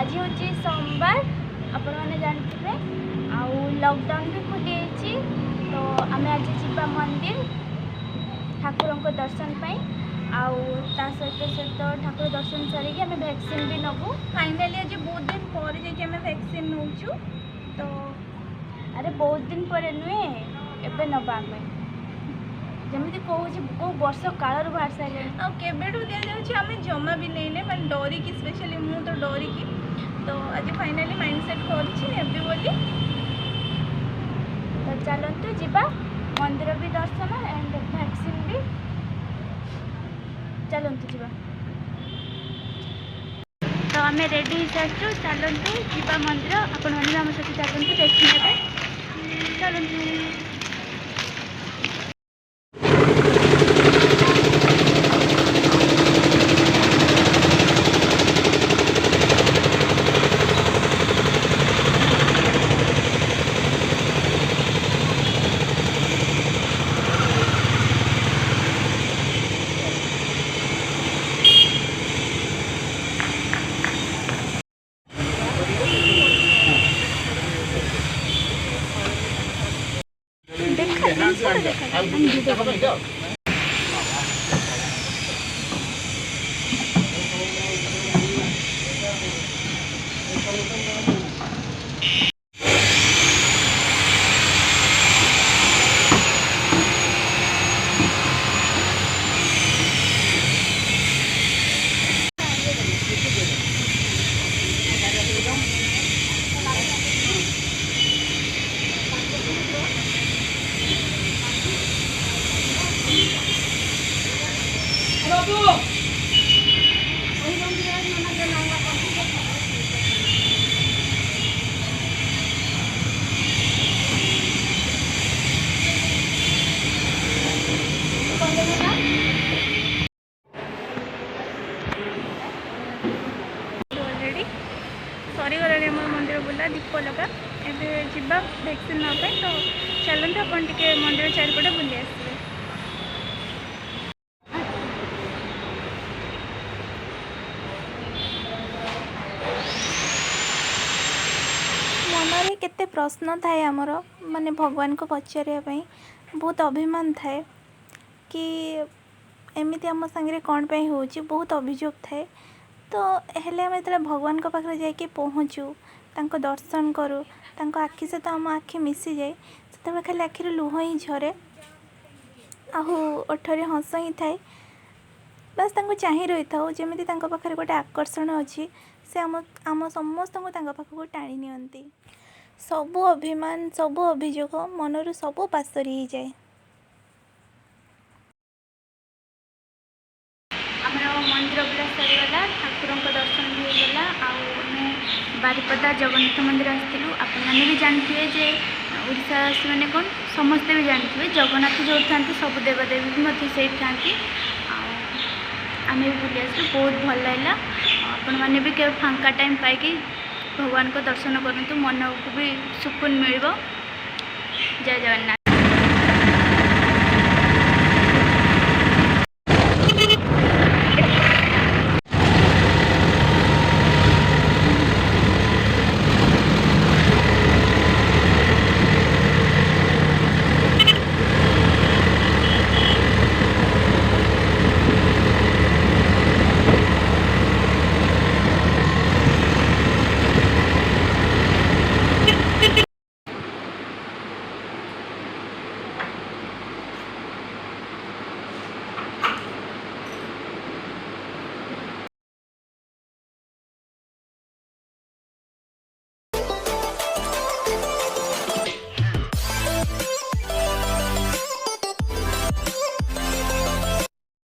आज हूँ सोमवार आपण मैंने जानते आउ लॉकडाउन भी खुली तो आम आज जा मंदिर ठाकुर को दर्शन पाई आउ ता सहित सहित ठाकुर दर्शन सारिकी आम वैक्सीन भी नबू फाइनाली आज बहुत दिन पर जाके वैक्सीन नौचु तो अरे बहुत दिन पर नुहे एबे नबा आम जमी कहूँ कौ वर्ष काल बाहर सारे आबेठू दि जाऊँ आम जमा भी नहीं मैं डरिकी स्पेशली मु तो डरिकी तो आज फाइनाली माइंडसेट कर बोली तो चलतु जीवा मंदिर भी दर्शन एंड वैक्सीन भी चलतु जीवा तो आम रेडी हो सारी चलतु जीवा मंदिर आपण मैंने आम सहित चलतु देखने चलतु सरीगला मंदिर बुला दीप लगा एवं जा वैक्सीन नापी तो चलते अपन टे मंदिर चारिपटे बुली आसवे मन केते प्रश्न थाए आमर माने भगवान को पचारे बहुत अभिमान थाए कि एमती आम सांगे कौन पे हो बहुत अभियोग थाए तो हेले आम जो भगवान को पाखे जाकि पहुँचू तांको दर्शन करूँ तांको आखि सहित आम आखि मिसी जाए से खाली आखिर लुह ही झरे आहु ओठरे हस ही थाए बस तांको चाही रही था जमी पाखे गोटे आकर्षण अच्छी से आम समस्त पाखक टाणी नियंती सबू अभिमान सबू अभियोग मनरू सबू पासरी ही जाए मंदिर बुला सरीगला ठाकुर को दर्शन भी होगा आमे बारिपदा जगन्नाथ मंदिर आसलु आपने भी जानते जे ओडावासी मैंने कौन समस्ते भी जानते जगन्नाथ जो था सब देवदेवी भी से था आम भी बुली आसलु बहुत भल लगा आपण मैंने भी के फांका टाइम पाई भगवान को दर्शन करूँ मन को भी सुकून मिल जय जगन्नाथ।